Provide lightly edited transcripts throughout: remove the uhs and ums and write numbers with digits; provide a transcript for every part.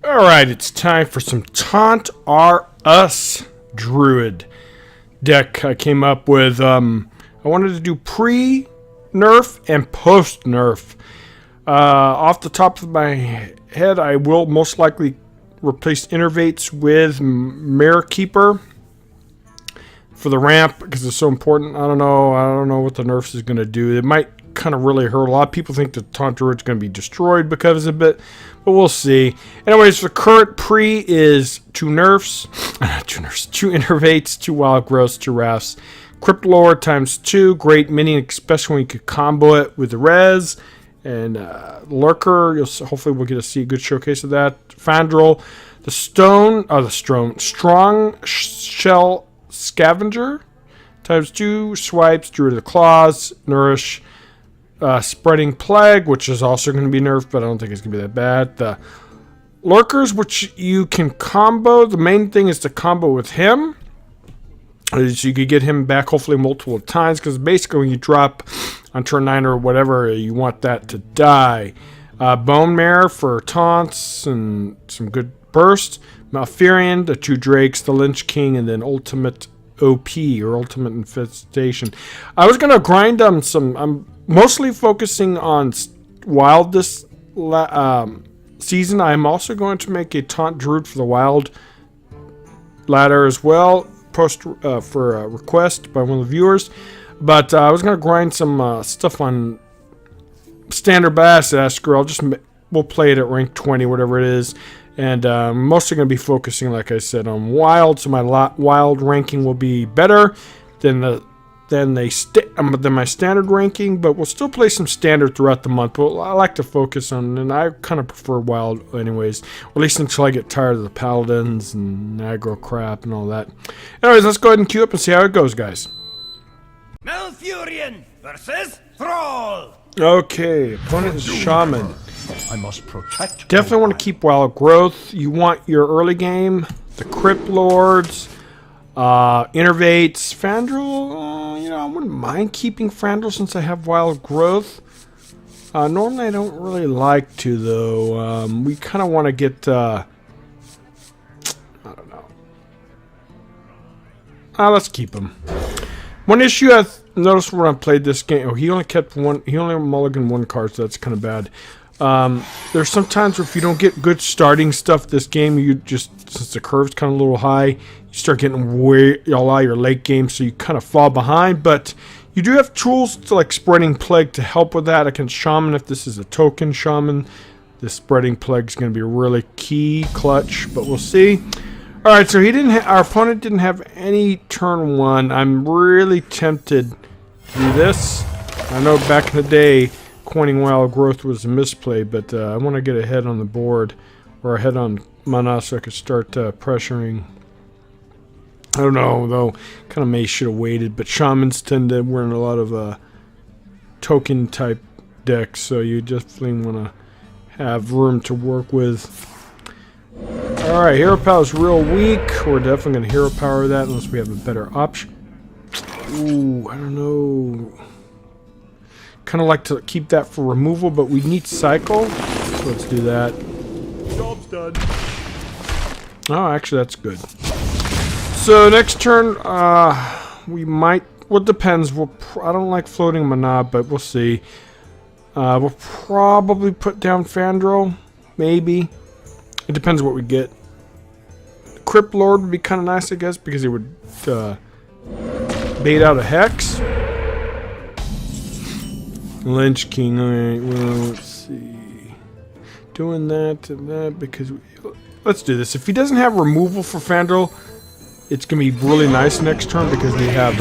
Alright, it's time for some Taunt Druid deck I came up with. I wanted to do pre-nerf and post-nerf. Off the top of my head, I will most likely replace Innervates with Mirror Keeper for the ramp because it's so important. I don't know what the nerfs is going to do. It might kind of really hurt. A lot of people think the Taunt Druid is going to be destroyed because of it, but we'll see. Anyways, the current pre is 2 nerfs, 2 Innervates, 2 Wild Growths, 2 Rafts, Crypt Lore times 2, great minion, especially when you could combo it with the Res, and Lurker. Hopefully we'll get to see a good showcase of that. Fandral, the Strong Shell Scavenger times 2, Swipes, Druid of the Claws, Nourish, Spreading Plague, which is also going to be nerfed, but I don't think it's going to be that bad. The Lurkers, which you can combo. The main thing is to combo with him, so you could get him back hopefully multiple times, because basically when you drop on turn 9 or whatever, you want that to die. Bone Mare for taunts and some good burst. Malfurion, the 2 Drakes, the Lynch King, and then Ultimate OP or Ultimate Infestation. I was going to grind I'm mostly focusing on Wild this season. I'm also going to make a Taunt Druid for the Wild ladder as well, post for a request by one of the viewers. But I was going to grind some stuff on Standard Bass Asker. We'll play it at rank 20, whatever it is. And I'm mostly going to be focusing, like I said, on Wild. So my Wild ranking will be better than my standard ranking, but we'll still play some standard throughout the month. But I like to focus on, and I kind of prefer Wild anyways, at least until I get tired of the Paladins and aggro crap and all that. Anyways, let's go ahead and queue up and see how it goes, guys. Melfurion versus Thrall. Okay, opponent is Shaman. I must protect. Definitely want to keep Wild Growth. You want your early game, the Crypt Lords, Innervates, Fandral. I wouldn't mind keeping Fandral since I have Wild Growth. Normally I don't really like to, though. We kind of want to get, I don't know. Let's keep him. One issue I've noticed when I played this game, he only mulliganed 1 card, so that's kind of bad. There's sometimes where if you don't get good starting stuff this game, since the curve's kind of a little high, you start getting a lot of your late game, so you kind of fall behind. But you do have tools to like Spreading Plague to help with that. Against Shaman, if this is a token Shaman, this Spreading Plague is going to be really key, clutch, but we'll see. Alright, so our opponent didn't have any turn 1. I'm really tempted to do this. I know back in the day, coining Wild Growth was a misplay, but I want to get ahead on the board, or ahead on mana, so I could start pressuring. I don't know, though. Kind of should have waited, but Shamans tend to win a lot of token type decks, so you definitely want to have room to work with. Alright, Hero Power is real weak. We're definitely going to Hero Power that unless we have a better option. Ooh, I don't know. Kind of like to keep that for removal, but we need Cycle, so let's do that. Job's done. Oh, actually, that's good. So next turn, we might. Well, it depends. I don't like floating mana, but we'll see. We'll probably put down Fandral, maybe. It depends what we get. Crypt Lord would be kind of nice, I guess, because it would bait out a Hex. Lynch King, alright, well, let's see. Doing that and that because let's do this. If he doesn't have removal for Fandral, it's going to be really nice next turn because we have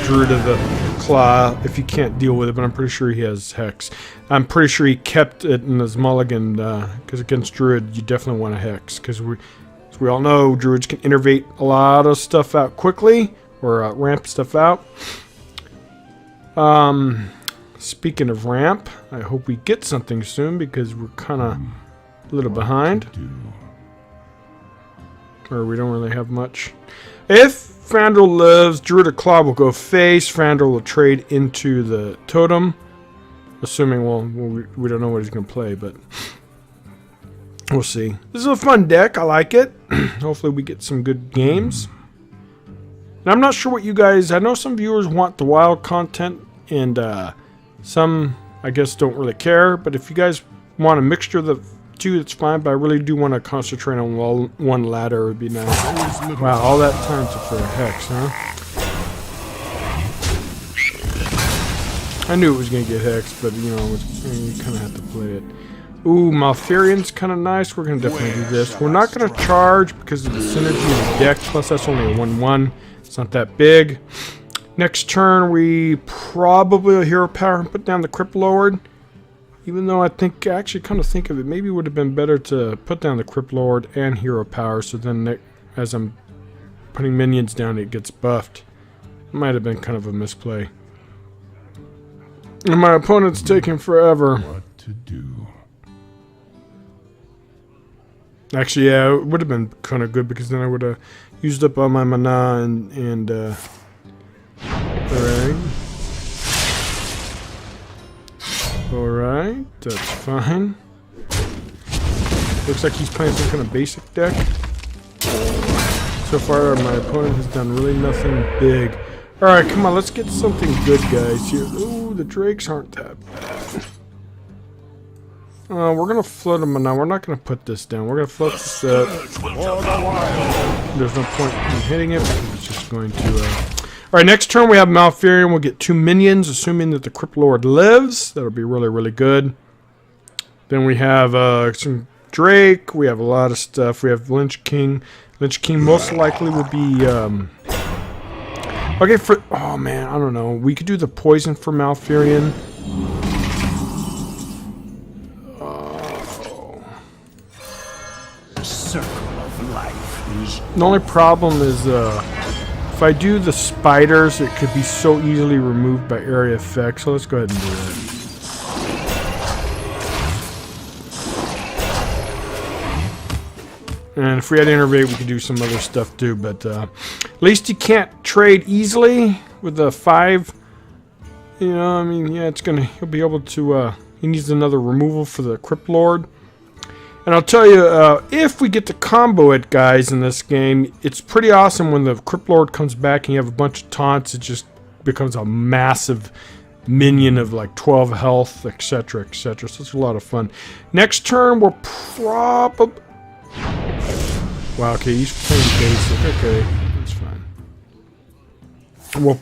Druid of the Claw if he can't deal with it, but I'm pretty sure he has Hex. I'm pretty sure he kept it in his mulligan because against Druid, you definitely want a Hex because as we all know, Druids can innervate a lot of stuff out quickly or ramp stuff out. Speaking of ramp, I hope we get something soon because we're kind of a little behind. Or we don't really have much. If Fandral lives, Druid of Claw will go face. Fandral will trade into the Totem. Assuming, well, we don't know what he's going to play, but We'll see. This is a fun deck. I like it. Hopefully we get some good games. And I'm not sure what you guys... I know some viewers want the wild content, and some, I guess, don't really care. But if you guys want a mixture of the two, that's fine. But I really do want to concentrate on one ladder. It would be nice. Wow, all that time for a Hex, huh? I knew it was going to get Hexed, but, you know, you kind of have to play it. Ooh, Malfurion's kind of nice. We're going to definitely do this. We're not going to charge because of the synergy of the deck. Plus, that's only a 1/1. It's not that big. Next turn, we probably will Hero Power and put down the Crypt Lord. Even though I actually kind of think of it, maybe it would have been better to put down the Crypt Lord and Hero Power. So then, as I'm putting minions down, it gets buffed. It might have been kind of a misplay. And my opponent's taking forever. What to do? Actually, yeah, it would have been kind of good because then I would have used up all my mana and Alright, that's fine. Looks like he's playing some kind of basic deck. So far, my opponent has done really nothing big. Alright, come on, let's get something good, guys, here. Ooh, the Drakes aren't that bad. We're going to float them now. We're not going to put this down. We're going to float this up. There's no point in hitting it because it's just going to... Alright, next turn we have Malfurion. We'll get 2 minions, assuming that the Crypt Lord lives. That'll be really, really good. Then we have some Drake. We have a lot of stuff. We have Lynch King. Lynch King most likely will be... Okay, for... Oh, man, I don't know. We could do the poison for Malfurion. Circle of life is... The only problem is, if I do the spiders, it could be so easily removed by area effect. So let's go ahead and do that. And if we had Innervate, we could do some other stuff too. But at least you can't trade easily with the 5. You know, I mean, yeah, he'll be able to, he needs another removal for the Crypt Lord. And I'll tell you, if we get to combo it, guys, in this game, it's pretty awesome when the Crypt Lord comes back and you have a bunch of taunts. It just becomes a massive minion of like 12 health, etc., etc. So it's a lot of fun. Next turn, we're probably... Wow, okay, he's playing basic. Okay, that's fine. We'll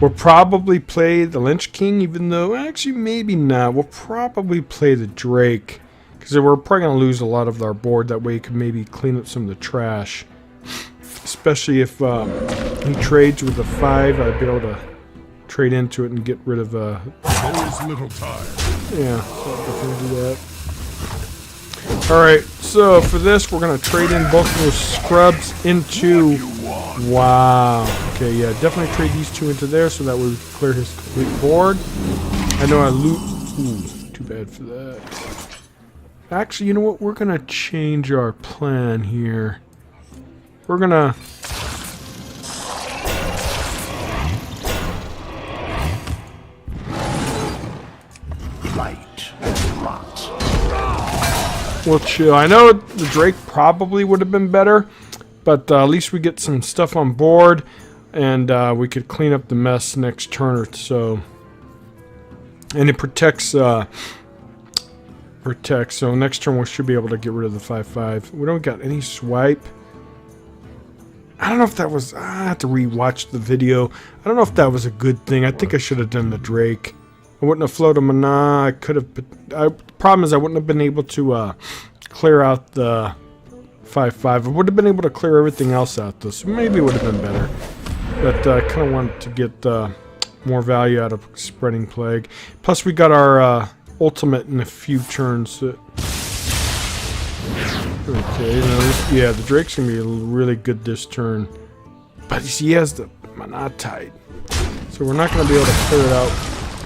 probably play the Lynch King, even though, actually, maybe not. We'll probably play the Drake, because we're probably going to lose a lot of our board. That way, you can maybe clean up some of the trash. Especially if he trades with the 5, I'd be able to trade into it and get rid of... Always little time. Yeah, so I'll definitely do that. Alright, so for this, we're going to trade in both of those scrubs into... Wow. Okay, yeah, definitely trade these 2 into there so that we clear his complete board. I know I loot... Ooh, too bad for that. Actually, you know what? We're going to change our plan here. We're going to... Light and rot. We'll chill. I know the Drake probably would have been better, but at least we get some stuff on board, and we could clean up the mess next turn or so. And it protects. So next turn we should be able to get rid of the 5/5. We don't got any swipe. I don't know if that was... I have to rewatch the video. I don't know if that was a good thing. I think I should have done the Drake. I wouldn't have floated mana. I could have... The problem is I wouldn't have been able to clear out the 5/5. I would have been able to clear everything else out, though. So maybe it would have been better. But I kind of wanted to get more value out of Spreading Plague. Plus, we got our ultimate in a few turns. Okay, yeah, the Drake's going to be really good this turn. But he has the mana tight. So we're not going to be able to clear it out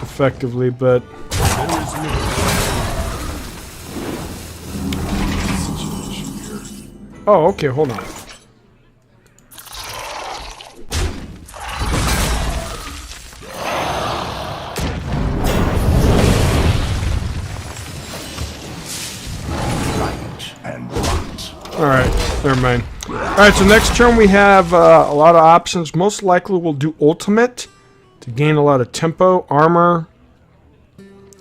effectively, but... Oh, okay, hold on. Alright, never mind. Alright, so next turn we have a lot of options. Most likely we'll do ultimate to gain a lot of tempo, armor.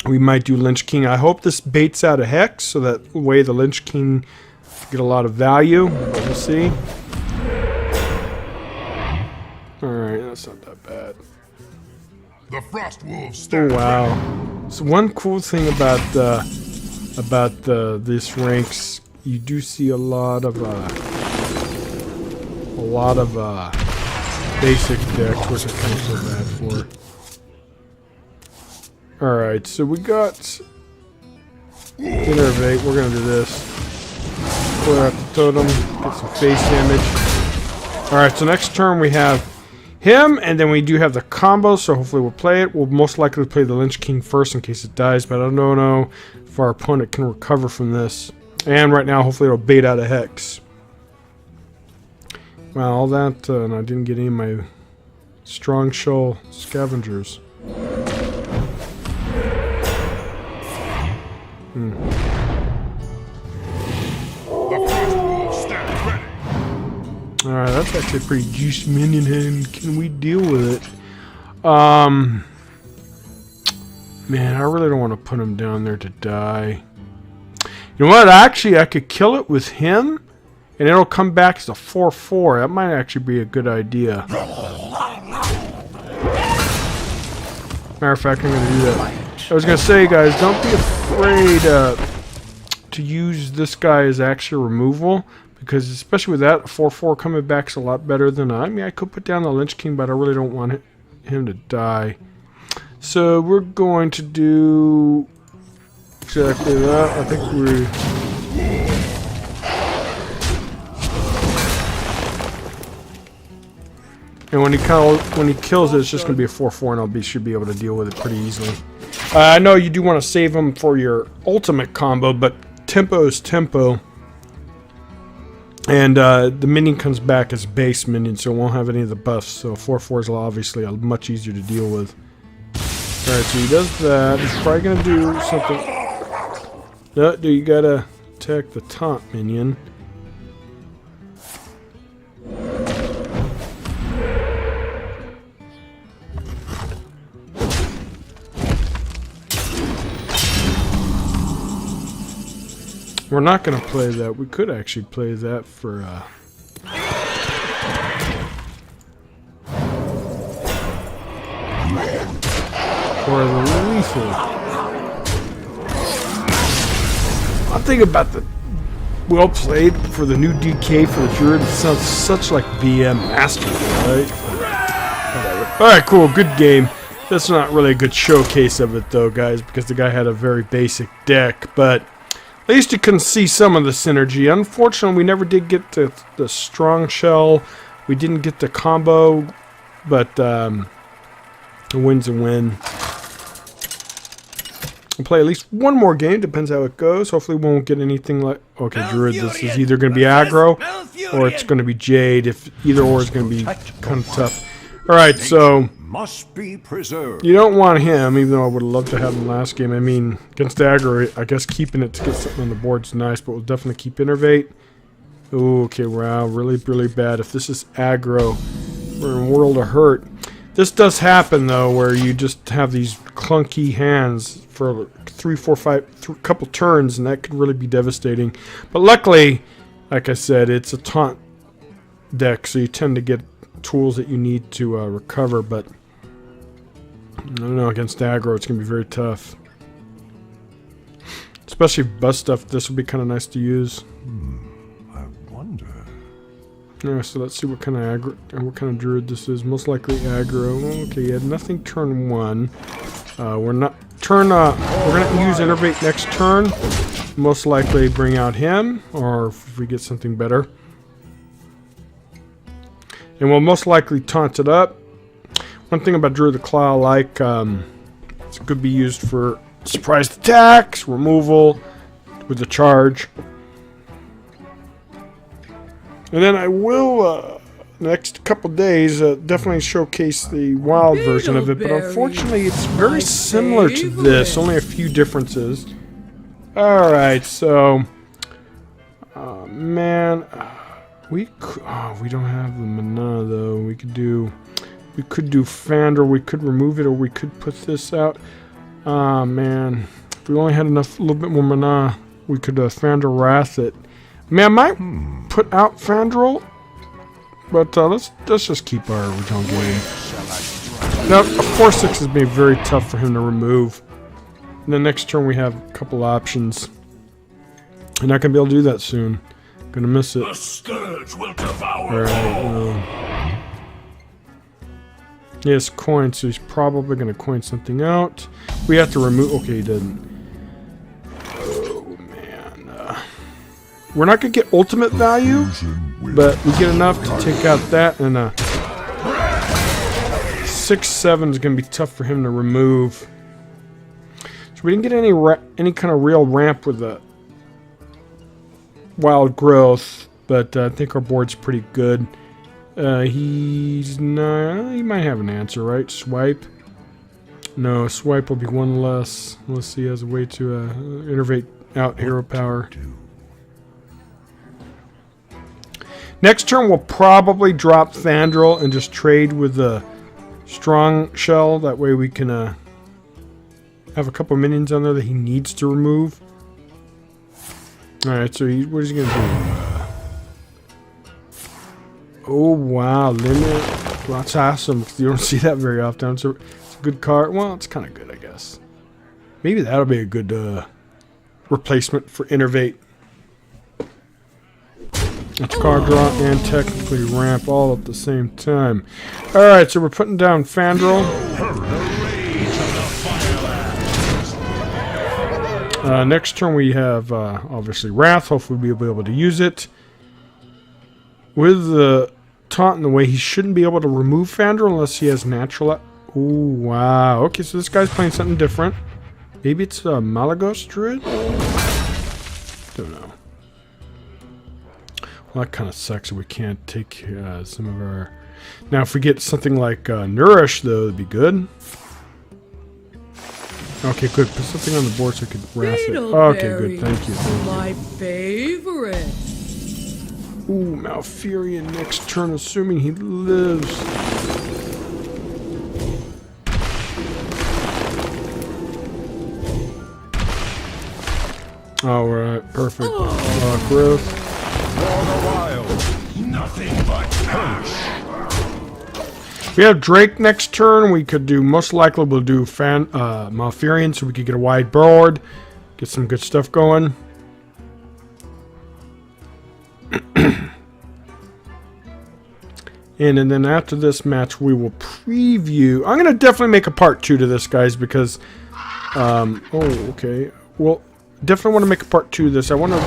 We might do Lynch King. I hope this baits out a Hex, so that way the Lynch King get a lot of value. But we'll see. Alright, that's not that bad. The Frost Wolves. Oh wow! So one cool thing about this ranks, you do see a lot of basic decks, which I kind of feel bad for. All right, so we got Innervate. We're gonna do this. Clear out the totem, get some face damage. All right, so next turn we have him, and then we do have the combo, so hopefully we'll play it. We'll most likely play the Lynch King first in case it dies, but I don't know if our opponent can recover from this. And right now, hopefully it'll bait out a Hex. Wow, all that, and I didn't get any of my Strong Shell Scavengers. Alright, that's actually a pretty juicy minion hand. Can we deal with it? Man, I really don't want to put him down there to die. You know what? Actually, I could kill it with him, and it'll come back as a 4/4. That might actually be a good idea. Matter of fact, I'm going to do that. I was going to say, guys, don't be afraid to use this guy as actual removal. Because especially with that, a 4/4 coming back is a lot better than I mean, I could put down the Lynch King, but I really don't want him to die. So we're going to do exactly that. I think we. And when he kills it, it's just going to be a 4/4, and I should be able to deal with it pretty easily. I know you do want to save him for your ultimate combo, but tempo is tempo. And the minion comes back as base minion, so it won't have any of the buffs. So 4/4 is obviously much easier to deal with. Alright, so he does that. He's probably going to do something. No, you gotta attack the Taunt minion. We're not going to play that. We could actually play that for the lethal. I'm thinking about the well played for the new DK for the Druid. It sounds such like BM Master, right? Whatever. Alright, cool. Good game. That's not really a good showcase of it, though, guys, because the guy had a very basic deck, but at least you can see some of the synergy. Unfortunately, we never did get the strong shell. We didn't get the combo, but a win's a win. We'll play at least one more game. Depends how it goes. Hopefully, we won't get anything like... Okay, Druid, this is either going to be aggro or it's going to be Jade. If either or is going to be kind of tough. All right, so must be preserved. You don't want him, even though I would have loved to have him last game. I mean, against aggro, I guess keeping it to get something on the board is nice, but we'll definitely keep Innervate. Ooh, okay, wow, really, really bad. If this is aggro, we're in a world of hurt. This does happen, though, where you just have these clunky hands for 3, 4, 5, couple turns, and that could really be devastating. But luckily, like I said, it's a taunt deck, so you tend to get tools that you need to recover, but I don't know, against aggro it's going to be very tough. Especially bust stuff, this would be kind of nice to use. I wonder. Yeah, so let's see what kind of aggro, what kind of druid this is. Most likely aggro. Okay, you had nothing turn 1. We're not turn. We're gonna use Innervate next turn. Most likely bring out him, or if we get something better. And we'll most likely taunt it up. One thing about Druid the Claw I like, it could be used for surprise attacks, removal, with the charge. And then I will, next couple days, definitely showcase the wild version of it. But unfortunately, it's very similar to this, only a few differences. Alright, so... Man, we don't have the mana though. We could do Fandral. We could remove it, or we could put this out. Ah, man, if we only had a little bit more mana, we could Fandral Wrath it. Man, I might put out Fandral, but let's just keep our original game. Now, a 4/6 is being very tough for him to remove. And the next turn we have a couple options. We're not gonna be able to do that soon. Gonna miss it. The scourge will devour. Alright, yes, coin, so he's probably gonna coin something out. We have to remove. Okay, he didn't. Oh man. We're not gonna get ultimate value, but we get enough to take out that, and 6/7 is gonna be tough for him to remove. So we didn't get any kind of real ramp with the wild growth, but I think our board's pretty good. He's not. He might have an answer, right? Swipe. No, swipe will be one less. Unless he has a way to innervate out hero power. Next turn, we'll probably drop Fandral and just trade with the strong shell. That way we can have a couple minions on there that he needs to remove. Alright, so what is he going to do? Oh, wow. Limit. Well, that's awesome. You don't see that very often. So it's a good card. Well, it's kind of good, I guess. Maybe that'll be a good replacement for Innervate. It's card draw and technically ramp all at the same time. Alright, so we're putting down Fandral. Next turn we have obviously Wrath. Hopefully we'll be able to use it. With the Taunt in the way, he shouldn't be able to remove Fandral unless he has natural. Ooh, wow. Okay, so this guy's playing something different. Maybe it's a Malagos Druid? Don't know. Well, that kind of sucks that we can't take some of our... Now, if we get something like Nourish, though, it'd be good. Okay, good. Put something on the board so I could wrath it. Okay, good. Thank you. My favorite. Ooh, Malfurion next turn, assuming he lives. Alright, perfect. Growth. Nothing but cash. We have Drake next turn. We could do, most likely we'll do Malfurion so we could get a wide board. Get some good stuff going. And then after this match, we will preview. I'm going to definitely make a part 2 to this, guys, because... oh, okay. Well, definitely want to make a part 2 to this. I want to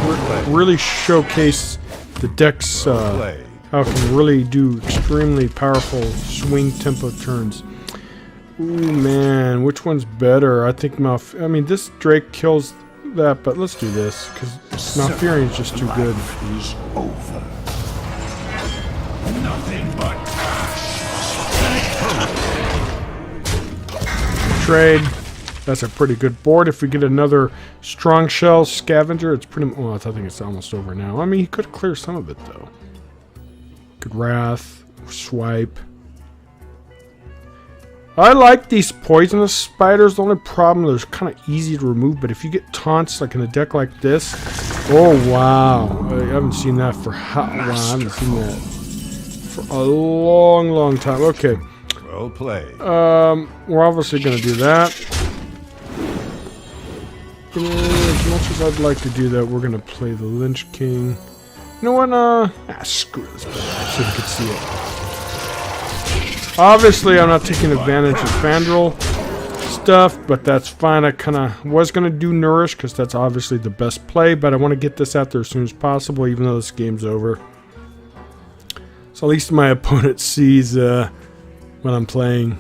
really showcase the deck's... how it can really do extremely powerful swing tempo turns. Ooh, man. Which one's better? I think I mean, this Drake kills that, but let's do this, because Malfurion's just too good. Is over. Nothing but Trade. That's a pretty good board. If we get another strong shell scavenger, it's pretty... Well, I think it's almost over now. I mean, he could clear some of it, though. Good Wrath. Swipe. I like these poisonous spiders. The only problem, they're kind of easy to remove, but if you get taunts like in a deck like this... Oh, wow. I haven't seen that for... Wow, I haven't seen that for a long, long time. Okay. Well played. We're obviously going to do that. As much as I'd like to do that, we're going to play the Lynch King. You know what? Screw this bad, so you can see it. Obviously, I'm not taking advantage of Fandral stuff, but that's fine. I kind of was going to do Nourish, because that's obviously the best play, but I want to get this out there as soon as possible, even though this game's over. So at least my opponent sees what I'm playing.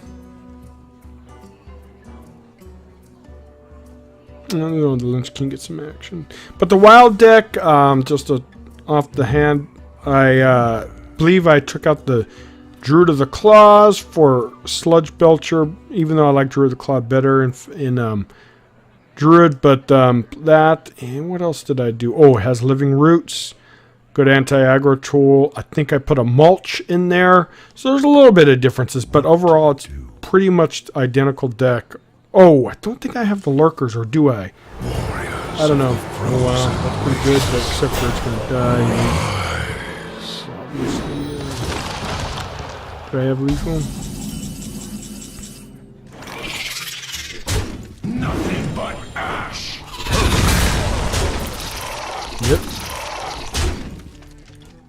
Oh, the Lynch King gets some action. But the wild deck, just off the hand, I believe I took out the Druid of the Claws for Sludge Belcher, even though I like Druid of the Claw better in Druid. But that, and what else did I do? Oh, it has Living Roots. Good anti-aggro tool. I think I put a mulch in there. So there's a little bit of differences, but overall it's pretty much identical deck. Oh, I don't think I have the lurkers, or do I? I don't know. Oh wow, that's pretty good, but except for it's gonna die. Obviously. Do I have lethal? Nothing but ash. Yep.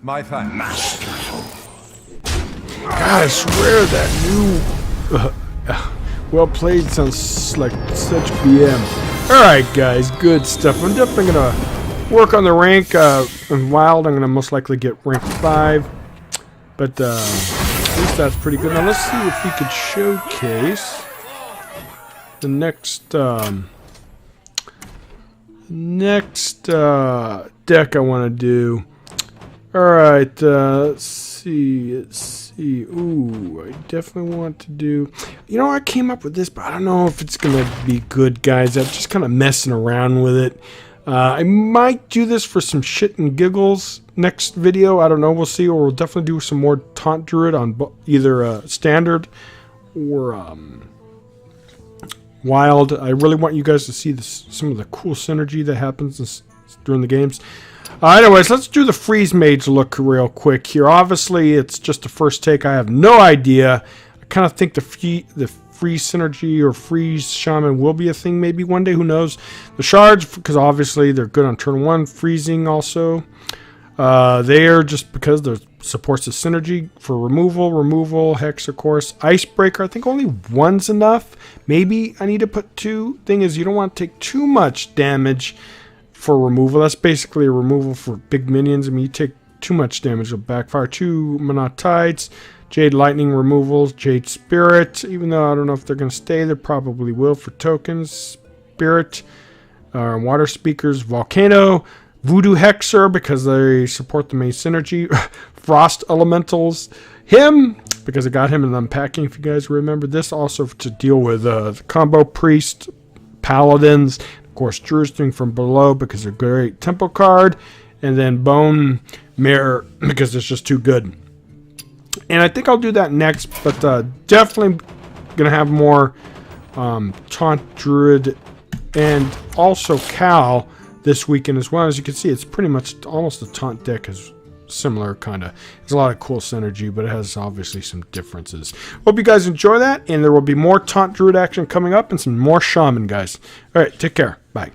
My thanks. God, I swear that new well played sounds like such BM. Alright guys, good stuff. I'm definitely gonna work on the rank in Wild. I'm gonna most likely get rank 5. But at least that's pretty good. Now let's see if we could showcase the next deck I want to do. Alright, let's see. Ooh, I definitely want to do... You know, I came up with this, but I don't know if it's going to be good, guys. I'm just kind of messing around with it. I might do this for some shit and giggles next video. I don't know. We'll see. Or we'll definitely do some more Taunt Druid on either Standard or Wild. I really want you guys to see some of the cool synergy that happens during the games. Anyways, let's do the Freeze Mage look real quick here. Obviously, it's just the first take. I have no idea. I kind of think the Freeze Synergy or Freeze Shaman will be a thing maybe one day. Who knows? The Shards, because obviously they're good on turn 1. Freezing also. They are just because there supports the synergy for removal, Hex, of course. Icebreaker, I think only one's enough. Maybe I need to put 2. Thing is, you don't want to take too much damage for removal. That's basically a removal for big minions. I mean, you take too much damage, it'll backfire. 2 Mana Tides, Jade Lightning removals, Jade Spirit, even though I don't know if they're going to stay, they probably will for tokens. Spirit, Water Speakers, Volcano, Voodoo Hexer, because they support the main synergy. Frost Elementals, him, because I got him in Unpacking, if you guys remember this. Also to deal with the combo Priest, Paladins, of course, Druids doing from below because they're a great tempo card, and then Bone Mirror because it's just too good. And I think I'll do that next, but definitely gonna have more Taunt Druid and also Cal this weekend as well. As you can see, it's pretty much almost the Taunt deck is similar, kind of. There's a lot of cool synergy, but it has obviously some differences. Hope you guys enjoy that, and there will be more Taunt Druid action coming up and some more Shaman, guys. All right, take care. Bye.